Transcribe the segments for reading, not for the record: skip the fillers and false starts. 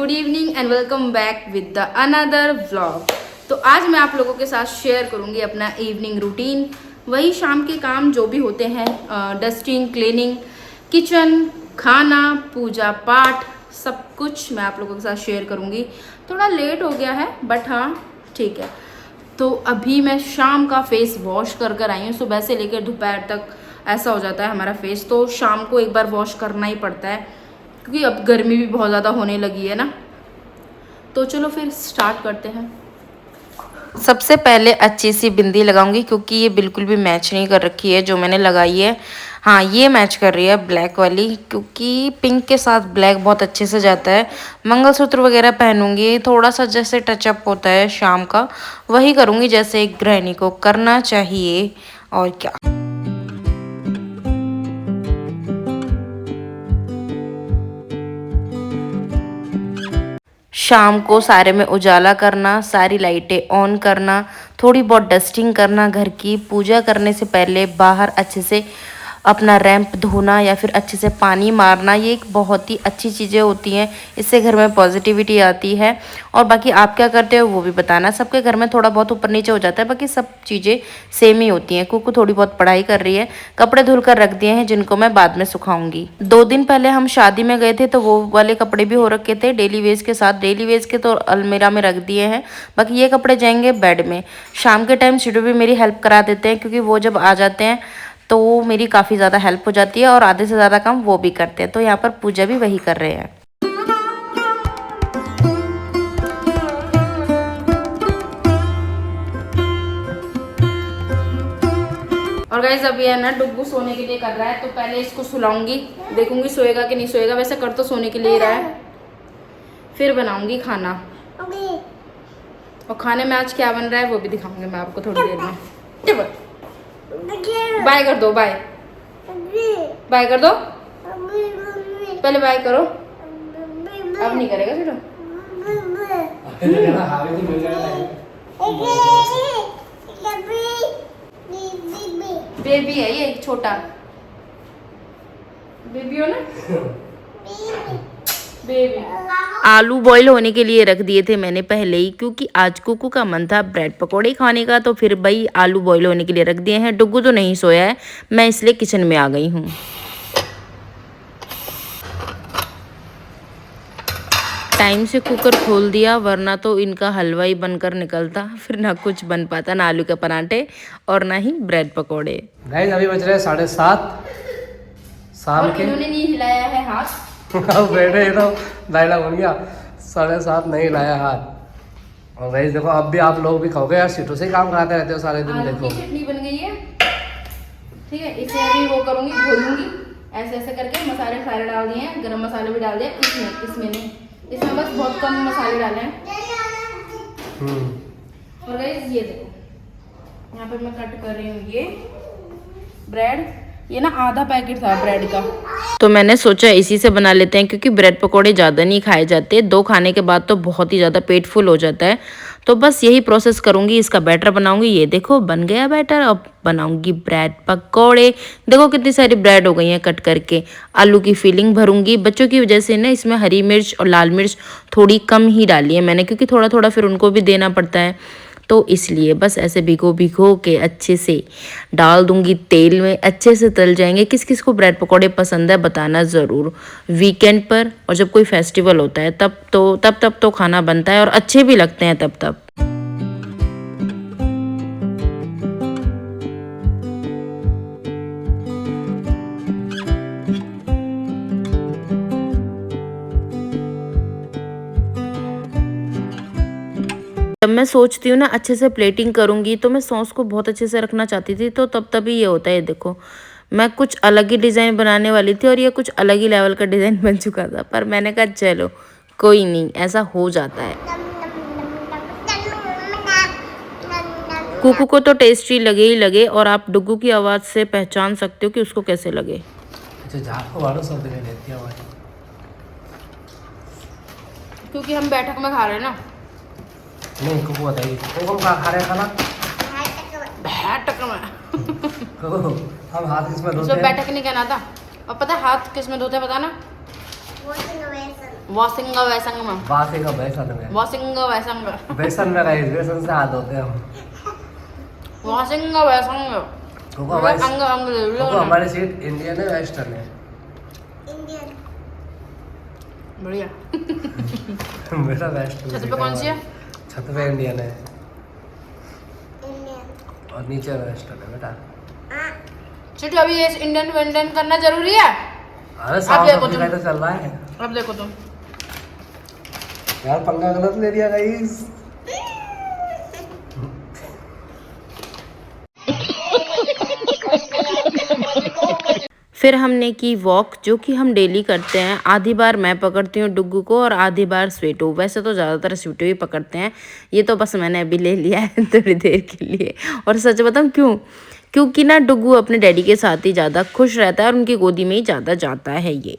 Good evening and welcome back with the another vlog. तो आज मैं आप लोगों के साथ शेयर करूंगी अपना इवनिंग रूटीन, वही शाम के काम जो भी होते हैं, डस्टिंग, क्लीनिंग, किचन, खाना, पूजा पाठ, सब कुछ मैं आप लोगों के साथ शेयर करूंगी। थोड़ा लेट हो गया है बट हाँ ठीक है। तो अभी मैं शाम का फेस वॉश कर आई हूँ। सुबह से लेकर दोपहर तक ऐसा हो जाता है हमारा फेस, तो शाम को एक बार वॉश करना ही पड़ता है क्योंकि अब गर्मी भी बहुत ज़्यादा होने लगी है ना। तो चलो फिर स्टार्ट करते हैं। सबसे पहले अच्छी सी बिंदी लगाऊंगी क्योंकि ये बिल्कुल भी मैच नहीं कर रखी है जो मैंने लगाई है। हाँ ये मैच कर रही है ब्लैक वाली, क्योंकि पिंक के साथ ब्लैक बहुत अच्छे से जाता है। मंगलसूत्र वगैरह पहनूंगी, थोड़ा सा जैसे टचअप होता है शाम का वही करूंगी जैसे एक गृहिणी को करना चाहिए, और क्या। शाम को सारे में उजाला करना, सारी लाइटें ऑन करना, थोड़ी बहुत डस्टिंग करना, घर की पूजा करने से पहले बाहर अच्छे से अपना रैंप धोना या फिर अच्छे से पानी मारना, ये एक बहुत ही अच्छी चीज़ें होती हैं। इससे घर में पॉजिटिविटी आती है। और बाकी आप क्या करते हो वो भी बताना। सबके घर में थोड़ा बहुत ऊपर नीचे हो जाता है, बाकी सब चीज़ें सेम ही होती हैं। कुकू थोड़ी बहुत पढ़ाई कर रही है, कपड़े धुल कर रख दिए हैं जिनको मैं बाद में सुखाऊंगी। 2 दिन पहले हम शादी में गए थे तो वो वाले कपड़े भी हो रखे थे डेली वेज के साथ। डेली वेज के तो अलमीरा में रख दिए हैं, बाकी ये कपड़े जाएंगे बेड में। शाम के टाइम शिडू भी मेरी हेल्प करा देते हैं क्योंकि वो जब आ जाते हैं तो मेरी काफ़ी ज़्यादा हेल्प हो जाती है और आधे से ज़्यादा काम वो भी करते हैं। तो यहाँ पर पूजा भी वही कर रहे हैं। और गाइस अभी है ना डुग्गू सोने के लिए कर रहा है, तो पहले इसको सुलाऊंगी, देखूंगी सोएगा कि नहीं सोएगा। वैसे कर तो सोने के लिए रहा है, फिर बनाऊंगी खाना। और खाने में आज क्या बन रहा है वो भी दिखाऊंगी मैं आपको थोड़ी देर में। बाय कर दो, बाय बाय कर दो, पहले बाय करो। अब नहीं करेगा फिर बेबी है ये, छोटा बेबी हो ना, बेबी। आलू बॉईल होने के लिए रख दिए थे मैंने पहले ही, क्योंकि आज कुकू का मन था ब्रेड पकौड़े खाने का, तो फिर भाई आलू बॉईल होने के लिए रख दिए हैं। डुग्गू तो नहीं सोया है, मैं इसलिए किचन में आ गई हूँ। टाइम से कुकर खोल दिया, वरना तो इनका हलवा ही बनकर निकलता, फिर ना कुछ बन पाता, ना आलू के पराठे और ना ही ब्रेड पकौड़े। गाइस अभी बज रहे हैं 7:30 शाम के। इन्होंने नहीं हिलाया है हाथ। बैठे तो डायलॉग बन गया, 7:30 नहीं हिलाया हाथ। और गाइस देखो अब भी आप लोग भी खाओगे यार, सीटों से ही काम कराते रहते हो सारे दिन। आलू देखो की चटनी बन गई है, ठीक है। इसे अभी वो करूंगी, घोलूंगी ऐसे ऐसे करके। मसाले सारे डाल दिए हैं, गरम मसाले भी डाल दिए इसमें नहीं, इसमें बस बहुत कम मसाले डाले हैं। और गाइस ये देखो यहाँ पर मैं कट कर रही हूँ ये ब्रेड। ये ना आधा पैकेट था ब्रेड का, तो मैंने सोचा इसी से बना लेते हैं क्योंकि ब्रेड पकोड़े ज़्यादा नहीं खाए जाते। 2 खाने के बाद तो बहुत ही ज़्यादा पेट फुल हो जाता है। तो बस यही प्रोसेस करूँगी, इसका बैटर बनाऊँगी। ये देखो बन गया बैटर, अब बनाऊँगी ब्रेड पकोड़े। देखो कितनी सारी ब्रेड हो गई हैं कट करके। आलू की फिलिंग भरूँगी। बच्चों की वजह से ना इसमें हरी मिर्च और लाल मिर्च थोड़ी कम ही डाली है मैंने, क्योंकि थोड़ा थोड़ा फिर उनको भी देना पड़ता है, तो इसलिए बस ऐसे भिगो के अच्छे से डाल दूंगी तेल में, अच्छे से तल जाएंगे। किस किस को ब्रेड पकौड़े पसंद है बताना ज़रूर। वीकेंड पर और जब कोई फेस्टिवल होता है तब तो खाना बनता है और अच्छे भी लगते हैं तब। जब मैं सोचती हूँ ना अच्छे से प्लेटिंग करूँगी तो मैं सॉस को बहुत अच्छे से रखना चाहती थी, तो तभी ये होता है। देखो मैं कुछ अलग ही डिज़ाइन बनाने वाली थी और ये कुछ अलग ही लेवल का डिज़ाइन बन चुका था, पर मैंने कहा चलो कोई नहीं, ऐसा हो जाता है। कुकू को तो टेस्टी लगे ही लगे, और आप डुग्गू की आवाज़ से पहचान सकते हो कि उसको कैसे लगे। क्योंकि हम बैठक में खा रहे हैं ना। नहीं कुकू बताइए, कुकू खा रहे खाना बैठक में। हम हाथ किस में धोते हैं? बैठक नहीं कहना था। और पता है हाथ किस में धोते हैं, पता ना? वॉशिंग वैसंग में बासी का बेसन में, वॉशिंग वैसंग बेसन में गाइस, बेसन से हाथ धोते हैं हम। वॉशिंग वैसंग क्योंकि हमारी अंग अंग क्योंकि हमारी सीट इंडियन है वेस्टर्न है। बढ़िया। बेटा वेस्टर्न छत पे कौन सी है? छत पे इंडियन है और नीचे वेस्टर्न है बेटा। छोटू अभी ये इंडियन वेंडन करना जरूरी है? अरे अब साउथ देखो अफ्रीका तुम। तो चल रहा है अब देखो तुम। यार, पंगा गलत ले लिया गाइस। फिर हमने की वॉक, जो कि हम डेली करते हैं। आधी बार मैं पकड़ती हूँ डुग्गू को और आधी बार स्वीटू। वैसे तो ज़्यादातर स्वीटू ही पकड़ते हैं, ये तो बस मैंने अभी ले लिया है थोड़ी देर के लिए। और सच बताऊँ क्यों? क्योंकि ना डुग्गू अपने डैडी के साथ ही ज़्यादा खुश रहता है और उनकी गोदी में ही ज़्यादा जाता है। ये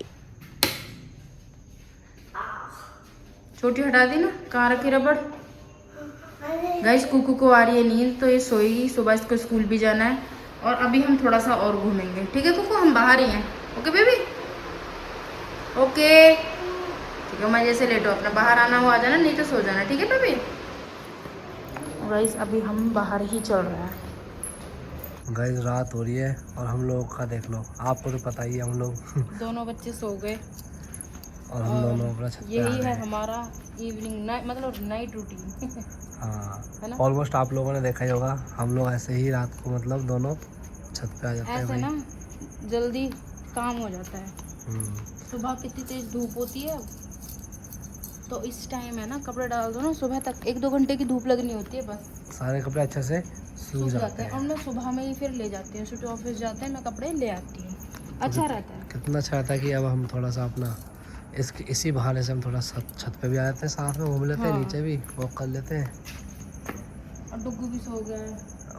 छोटी हटा दी ना, कहाँ रखी रबड़? गाइस कुकू को आ रही है नींद, तो ये सोएगी। सुबह इसको स्कूल भी जाना है और अभी हम थोड़ा सा और घूमेंगे। ठीक है कुकू, हम बाहर ही हैं। ओके बेबी, ओके ठीक है। मजे से लेटो अपना, बाहर आना हो आ जाना, नहीं तो सो जाना। ठीक है बेबी। गाइस अभी हम बाहर ही चल रहे हैं। गाइस रात हो रही है और हम लोगों का देख लो, आपको तो पता ही है हम लोग दोनों बच्चे सो गए और हम दोनों अपना छत पे आ यही गए है हैं। हमारा इवनिंग मतलब नाइट रूटीन। है हाँ, ना? ऑलमोस्ट आप लोगों ने देखा ही होगा, हम लोग ऐसे ही रात को मतलब दोनों छत पे आ जाते हैं ऐसे भाई। ना जल्दी काम हो जाता है। हम्म, सुबह कितनी तेज धूप होती है, तो इस टाइम है ना कपड़े डाल दो ना, सुबह तक 1-2 घंटे की धूप लगनी होती है बस, सारे कपड़े अच्छे से सूख सूख जाते और हैं। मैं सुबह में ही फिर ले जाती हूँ। छोटे ऑफिस जाते हैं, मैं कपड़े ले आती हूँ। अच्छा रहता है। कितना अच्छा रहता है कि अब हम थोड़ा सा अपना इसी बहाने से हम थोड़ा छत पे भी आ जाते हैं, साथ में घूम लेते हैं, हाँ। नीचे भी वॉक कर लेते हैं। और डुग्गू भी सो गया है।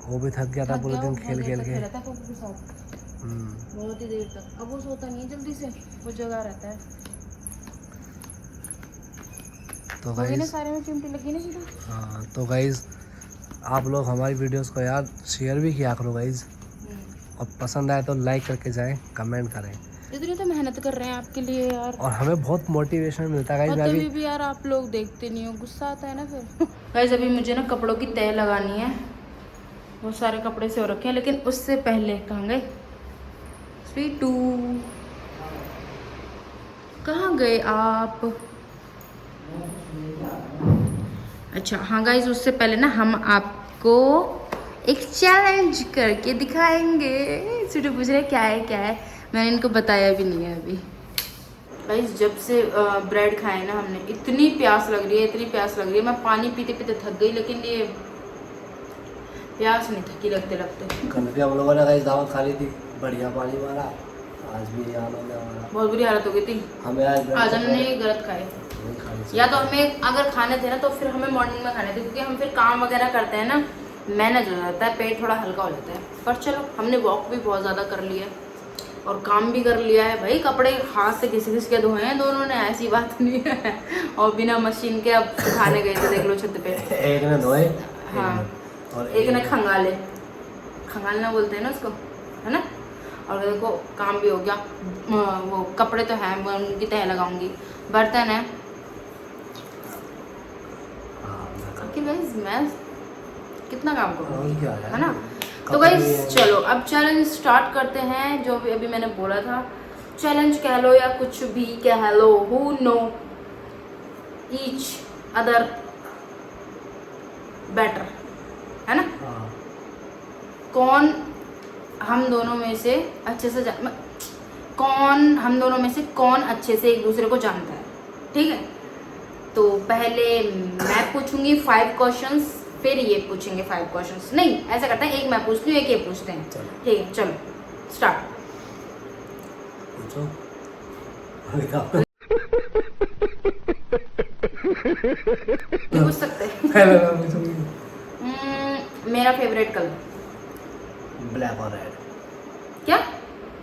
वो भी थक गया था पूरे दिन खेल खेल के। रहता है कुकू के साथ हम्म, बहुत ही देर तक। अब वो सोता नहीं है जल्दी से, वो जगह रहता है। तो हो गई ना, गाइस, सारे में चिमटी लगी ना सीधा। हाँ तो गाइस, आप लोग हमारी वीडियोस को यार शेयर भी किया करो गाइस, और पसंद आए तो लाइक करके जाएं, कमेंट करें। इतनी तो मेहनत कर रहे हैं आपके लिए यार, और हमें बहुत मोटिवेशन मिलता है गाइस। और मैं तभी भी यार आप लोग देखते नहीं हो, गुस्सा आता है ना फिर। गाइस अभी मुझे ना कपड़ों की तह लगानी है, बहुत सारे कपड़े से हो रखे हैं, लेकिन उससे पहले कहाँ गए स्वीटू? कहाँ गए आप? अच्छा हाँ गाइस, उससे पहले ना हम आपको एक चैलेंज करके दिखाएंगे। स्वीटू पूछ रहे क्या है, मैंने इनको बताया भी नहीं है अभी। गाइस जब से ब्रेड खाए ना हमने, इतनी प्यास लग रही है, मैं पानी पीते पीते थक गई, लेकिन ये प्यास नहीं थकी लगते। कल भी हम लोगों ने गाइस दावत खा ली थी, बढ़िया पानी मारा। आज भी यहाँ लोग बहुत बुरी हालत हो गई थी। हमें आज हमने गलत खाए, या तो हमें अगर खाने थे ना तो फिर हमें मॉर्निंग में खाने थे, क्योंकि हम फिर काम वगैरह करते हैं ना, मैनेज हो जाता है, पेट थोड़ा हल्का हो जाता है। पर चलो, हमने वॉक भी बहुत ज़्यादा कर लिया है और काम भी कर लिया है भाई। कपड़े हाथ से घिस के धोए हैं दोनों ने, ऐसी बात नहीं है। और बिना मशीन के अब खाने गए थे, देख लो छत पे। एक ने धोए, हाँ, और एक ने खंगालना बोलते हैं ना उसको, है ना। और देखो काम भी हो गया। वो कपड़े तो हैं, मैं उनकी तह लगाऊंगी। बर्तन है कि गाइस मैं कितना काम करूँगी, है ना। तो गाइस चलो अब चैलेंज स्टार्ट करते हैं। जो भी अभी मैंने बोला था, चैलेंज कह लो या कुछ भी कह लो, who know each other better, है ना। कौन हम दोनों में से अच्छे से कौन अच्छे से एक दूसरे को जानता है, ठीक है। तो पहले मैं पूछूंगी 5 क्वेश्चंस, फिर ये पूछेंगे 5 क्वेश्चंस। नहीं, ऐसा करते हैं, एक मैं पूछती हूँ, एक ये पूछते हैं, ठीक है। चलो स्टार्ट। पूछ सकते हैं। मेरा फेवरेट कलर ब्लैक और रेड। क्या?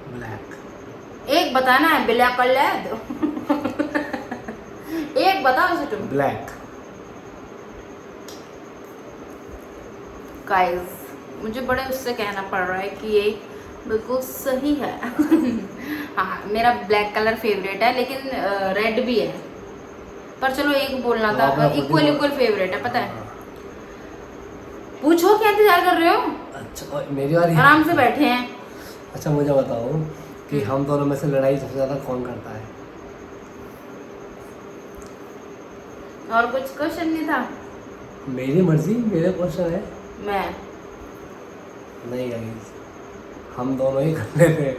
ब्लैक। एक बताना है, ब्लैक कलर। एक बताओ उसे तुम। ब्लैक। गाइस मुझे बड़े उससे कहना पड़ रहा है कि ये बिल्कुल सही है। हाँ मेरा ब्लैक कलर फेवरेट है, लेकिन रेड भी है, पर चलो एक बोलना तो था, आपने खुद ही इक्वल बोला। इक्वल फेवरेट है, पता है। हाँ। पूछो, क्या इंतजार कर रहे हो? अच्छा मेरी बारी है। आराम से बैठे हैं। अच्छा मुझे बताओ कि हम दोनों में से लड़ाई सबसे ज़्यादा कौन करता है? और कुछ क्वेश्चन नहीं था? मेरी मर्जी, मेरे क्वेश्चन है। मैं नहीं गाइस, हम दोनों ही कर लेते हैं।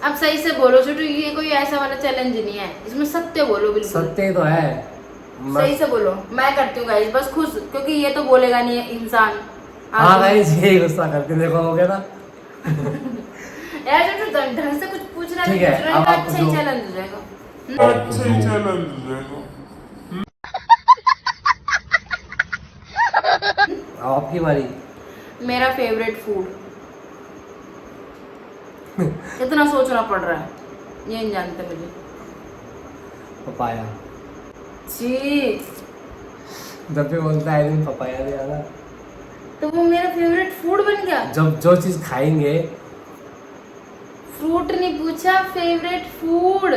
अब सही से बोलो छोटू, ये कोई ऐसा वाला चैलेंज नहीं है, इसमें सत्य बोलो, बिल्कुल सत्य ही तो है। सही से बोलो। मैं करती हूँ गाइस, बस खुश, क्योंकि ये तो बोलेगा नहीं है इंसान। हाँ गाइस, यही गुस्सा करके देखो हो गया ना। यार छोटू ढंग से कुछ पूछना ठीक नहीं, है, पूछ रहा अब है, आप अच्छा ही पूछो। चैलेंज हो जाएगा। अब आपकी बारी। मेरा फेवरेट फूड। कितना सोचना पड़ रहा है, ये नहीं जानते मुझे। पपाया। छी, जब भी बोलता है दिन पपाया नहीं आना। तो वो मेरा फेवरेट फूड बन गया। जब जो चीज़ खाएंगे। फ्रूट नहीं पूछा, फेवरेट फूड।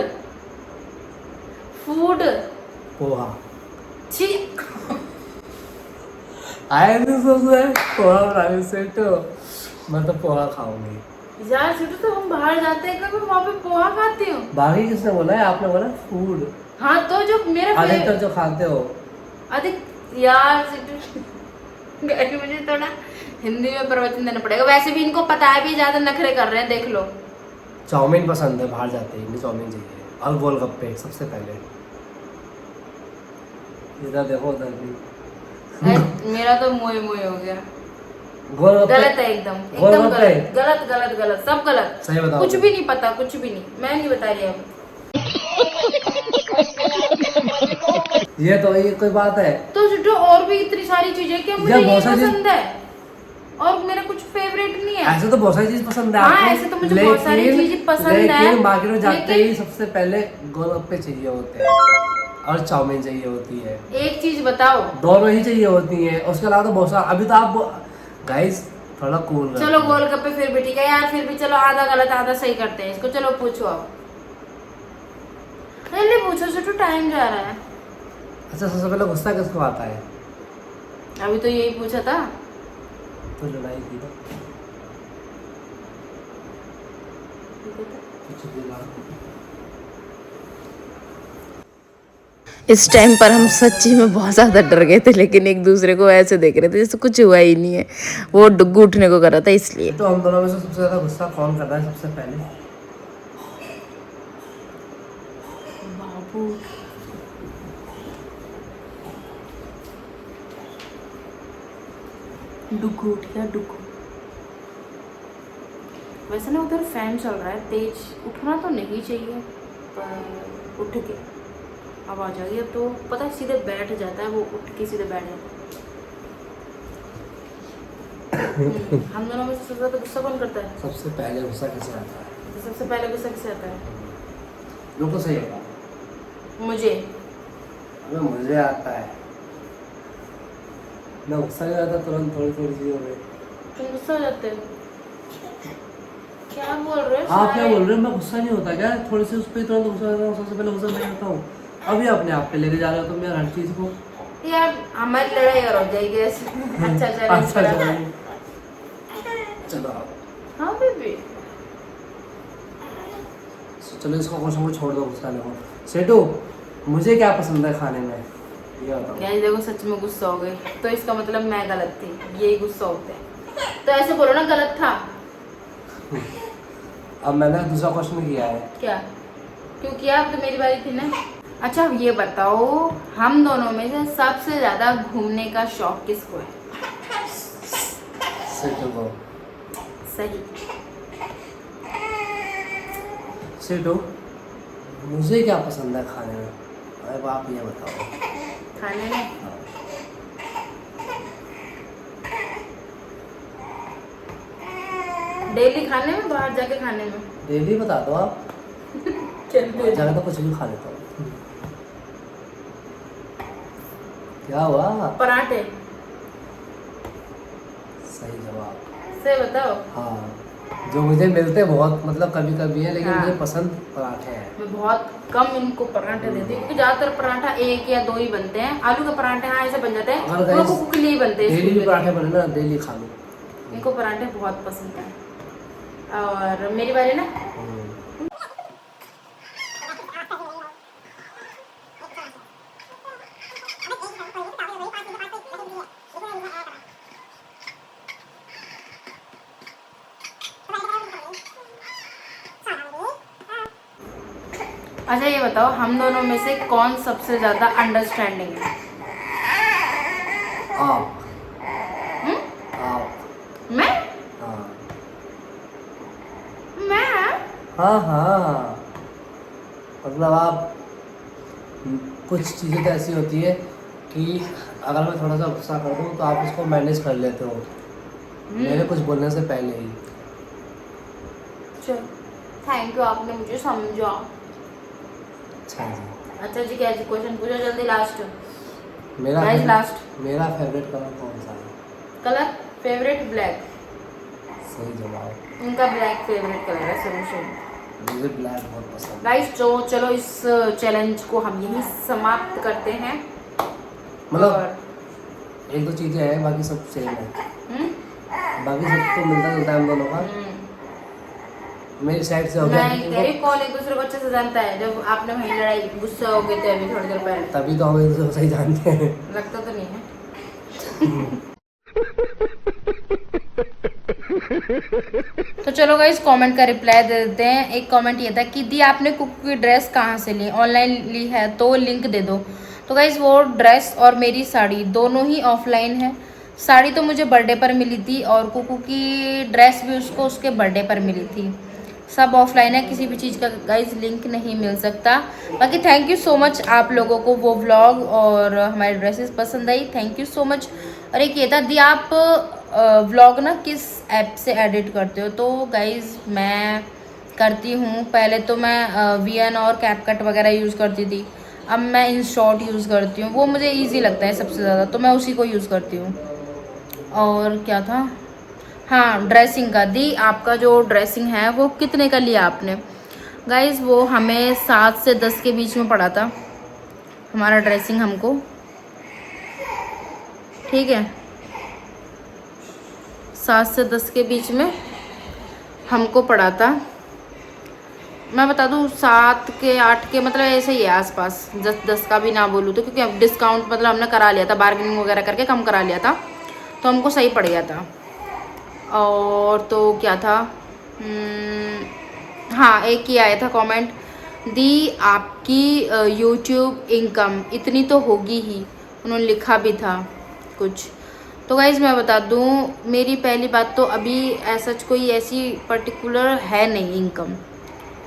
फूड। पोहा। छी, आए नहीं सोच रहे पोहा बनाने से तो मैं तो पोहा खाऊंगी। यार छोटू तो हम बाहर जाते हैं कभी, वहाँ पे पोहा खाती हूँ। बाकी किसने बोला है? आपने बोला फूड। हाँ तो जो मेरा अधिकतर जो खाते हो। अधिक यार छोटू, मुझे थोड़ा हिंदी में प्रवचन देना पड़ेगा। वैसे भी इनको पता है, भी ज्यादा नखरे कर रहे हैं, देख लो। चाउमीन पसंद है, बाहर जाते ही चाउमीन चाहिए, और गोलगप्पे सबसे पहले। इधर देखो, उधर भी। मेरा तो मोए मोए हो गया। गोलगप्पे गलत है, एकदम एकदम गोलगप्पे। गलत गलत गलत गलत, सब गलत। सही बताओ। कुछ भी नहीं पता, कुछ भी नहीं, मैं नहीं बता रही अब। ये कोई बात है? तो छोटू और भी इतनी सारी चीजें क्या मुझे ये बहुत सारी पसंद है, और मेरा कुछ फेवरेट नहीं है। ऐसे तो बहुत सारी चीज पसंद है हाँ, आपको, ऐसे तो मुझे बहुत सारी चीजें पसंद है, लेकिन मार्केट में जाते लेकिन- ही सबसे पहले गोलगप्पे चाहिए होते हैं और चाउमीन चाहिए होती है। एक चीज बताओ। दोनों ही चाहिए होती है, उसके अलावा तो बहुत सारा। अभी तो आप गाइस थोड़ा कूल करते चलो हैं। गोलगप्पे फिर भी ठीक है यार, फिर भी चलो आधा गलत आधा सही करते हैं इसको। चलो पूछो अब, जल्दी पूछो छोटू, टाइम जा रहा है। अच्छा सबसे पहले गुस्सा किसको आता है? अभी तो यही पूछा था। तो लड़ाई थी ना। कुछ भी ना। इस टाइम पर हम सच्ची में बहुत ज़्यादा डर गए थे, लेकिन एक दूसरे को ऐसे देख रहे थे जैसे कुछ हुआ ही नहीं है। वो डुग्गू उठने को कर रहा था इसलिए। तो हम दोनों में से सबसे ज्यादा गुस्सा कौन करता है सबसे पहले? बाबू डुगू उठ गया, डुगू। वैसे ना उधर फैन चल रहा है तेज, उठना तो नहीं चाहिए, पर उठ के आवाज आ गई। अब तो पता है सीधे बैठ जाता है, वो उठ के सीधे बैठ जाता है। हम दोनों में से सबसे ज्यादा गुस्सा कौन करता है? सबसे पहले गुस्सा किसे आता है? तो सबसे पहले गुस्सा किसे आता है? जो तो सही होगा। मुझे। अबे मुझे आता है ना, गुस्सा नहीं आता तुरंत थोड़ी थोड़ी चीजों में। तुम गुस्सा हो जाते हो? क्या बोल रहे हो? आप क्या बोल रहे हो? मैं गुस्सा नहीं होता क्या? थोड़ी सी उस पर तुरंत गुस्सा करता हूँ, सबसे पहले गुस्सा नहीं करता हूँ। अभी अपने आप पे लेके जा रहे हो तुम यार हर चीज को। यार हमारी लड़ाई और हो जाएगी ऐसे। अच्छा चलो अच्छा चलो हाँ बेबी। चलो इसको क्वेश्चन को छोड़ दो, गुस्सा देखो। सेठू मुझे क्या पसंद है खाने में ये बताओ। गाइस देखो सच में गुस्सा हो गई, तो इसका मतलब मैं गलत थी, यही गुस्सा होता है। तो ऐसे बोलो ना गलत था। अब मैंने दूसरा क्वेश्चन किया है। क्या? क्यों किया? अब तो मेरी बारी थी ना। अच्छा अब ये बताओ, हम दोनों में से सबसे ज्यादा घूमने का शौक किसको है? सेठू को। सही। सेठू मुझे क्या पसंद है खाने में? अरे आप ये बताओ। खाने में डेली खाने में, बाहर जाके खाने में? डेली बता दो आप। जगह तो कुछ भी खा लेता हूँ। क्या हुआ? पराठे। सही जवाब। से बताओ। हाँ जो मुझे मिलते बहुत मतलब कभी कभी है, लेकिन हाँ। मुझे पसंद पराठे हैं। मैं बहुत कम इनको पराठे देती हूँ, क्योंकि ज़्यादातर पराठा 1 या 2 ही बनते हैं। आलू के पराठे हाँ ऐसे बन जाते हैं, अगर वो guys कुकू के लिए ही बनते हैं। डेली भी स्कूल पराठे में बने ना, डेली खा लो। इनको पराठे बहुत पसंद है। और मेरी बारी ना। अच्छा ये बताओ, हम दोनों में से कौन सबसे ज्यादा अंडरस्टैंडिंग है? आप हम्म? आप मैं हाँ मैं हाँ हाँ, मतलब आप कुछ चीज़ें तो ऐसी होती है कि अगर मैं थोड़ा सा गुस्सा कर दूँ तो आप उसको मैनेज कर लेते हो मेरे कुछ बोलने से पहले ही। चलो थैंक यू, आपने मुझे समझा। अच्छा जी। अच्छा जी, क्या क्वेश्चन पूछो जल्दी, लास्ट। मेरा Guys, फेवरेट- last. मेरा फेवरेट कलर कौन सा है? Colour favourite black. सही जवाब। इनका ब्लैक फेवरेट कलर है, सोल्यूशन। मुझे ब्लैक बहुत पसंद है। गाइस तो चलो इस चैलेंज को हम यहीं समाप्त करते हैं। मतलब और एक दो चीज़ें हैं, बाकी सब सेम है। हम्म? बाकी सब तो मिलता जुलता है हम दोनों का। मेरी साइड से हो गया मैं कह रही हूँ, कौन एक दूसरे को अच्छे से जानता है? जब आपने वहीं लड़ाई गुस्सा हो गए थे अभी थोड़ी देर पहले, तभी तो हम एक दूसरे को सही जानते हैं। लगता तो नहीं है। तो चलो गाइस कमेंट का रिप्लाई दे देते हैं। एक कमेंट ये था कि दी आपने कुकू की ड्रेस कहाँ से ली? ऑनलाइन ली है तो लिंक दे दो। तो गाइस वो ड्रेस और मेरी साड़ी दोनों ही ऑफलाइन है। साड़ी तो मुझे बर्थडे पर मिली थी और कुकू की ड्रेस भी उसको उसके बर्थडे पर मिली थी। सब ऑफलाइन है, किसी भी चीज़ का गाइस लिंक नहीं मिल सकता। बाकी थैंक यू सो मच, आप लोगों को वो व्लॉग और हमारी ड्रेसेस पसंद आई, थैंक यू सो मच। और एक ये था दी आप व्लॉग ना किस ऐप से एडिट करते हो? तो गाइस मैं करती हूँ, पहले तो मैं VN और कैपकट वगैरह यूज़ करती थी, अब मैं InShot यूज़ करती हूँ। वो मुझे ईजी लगता है सबसे ज़्यादा, तो मैं उसी को यूज़ करती हूँ। और क्या था, हाँ ड्रेसिंग का। दी आपका जो ड्रेसिंग है वो कितने का लिया आपने? गाइस वो हमें 7 से 10 के बीच में पड़ा था हमारा ड्रेसिंग हमको, ठीक है 7 से 10 के बीच में हमको पड़ा था। मैं बता दूँ 7 के 8 के मतलब ऐसे ही है आसपास, 10 का भी ना बोलूँ तो, क्योंकि अब डिस्काउंट मतलब हमने करा लिया था, बार्गेनिंग वगैरह करके कम करा लिया था, तो हमको सही पड़ गया था। और तो क्या था, हाँ एक ही आया था कमेंट, दी आपकी YouTube इनकम इतनी तो होगी ही, उन्होंने लिखा भी था कुछ। तो गाइज़ मैं बता दूँ, मेरी पहली बात तो अभी ऐसा कोई ऐसी पर्टिकुलर है नहीं इनकम,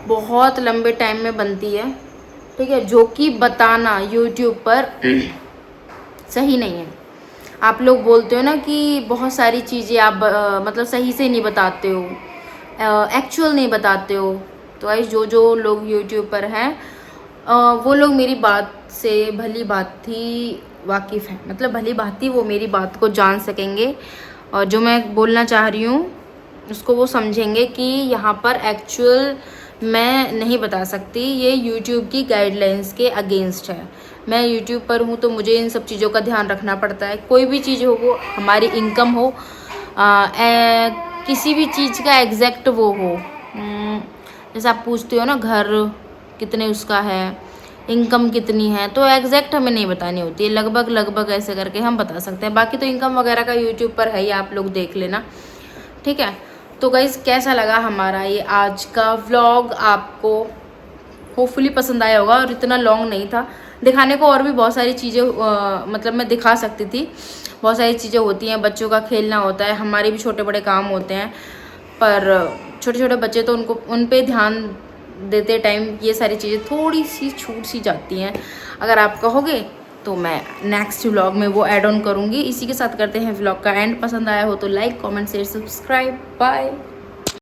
बहुत लंबे टाइम में बनती है, ठीक है, जो कि बताना YouTube पर सही नहीं है। आप लोग बोलते हो ना कि बहुत सारी चीज़ें आप मतलब सही से नहीं बताते हो, एक्चुअल नहीं बताते हो। तो गाइस जो लोग YouTube पर हैं वो लोग मेरी बात से भली बात ही वाकिफ़ हैं, मतलब भली बात ही वो मेरी बात को जान सकेंगे और जो मैं बोलना चाह रही हूँ उसको वो समझेंगे कि यहाँ पर एक्चुअल मैं नहीं बता सकती, ये YouTube की गाइडलाइंस के अगेंस्ट है। मैं YouTube पर हूँ तो मुझे इन सब चीज़ों का ध्यान रखना पड़ता है। कोई भी चीज़ हो, वो हमारी इनकम हो, किसी भी चीज़ का एग्जैक्ट वो हो, जैसे आप पूछते हो ना घर कितने उसका है, इनकम कितनी है, तो एग्जैक्ट हमें नहीं बतानी होती है, लगभग ऐसे करके हम बता सकते हैं। बाकी तो इनकम वगैरह का YouTube पर है ही, आप लोग देख लेना, ठीक है। तो गाइस कैसा लगा हमारा ये आज का व्लॉग? आपको होपफुली पसंद आया होगा, और इतना लॉन्ग नहीं था। दिखाने को और भी बहुत सारी चीज़ें मतलब मैं दिखा सकती थी, बहुत सारी चीज़ें होती हैं, बच्चों का खेलना होता है, हमारे भी छोटे बड़े काम होते हैं, पर छोटे छोटे बच्चे तो उन पे ध्यान देते टाइम ये सारी चीज़ें थोड़ी सी छूट सी जाती हैं। अगर आप कहोगे तो मैं नेक्स्ट व्लॉग में वो ऐड ऑन करूँगी। इसी के साथ करते हैं व्लॉग का एंड। पसंद आया हो तो like comment share subscribe, bye.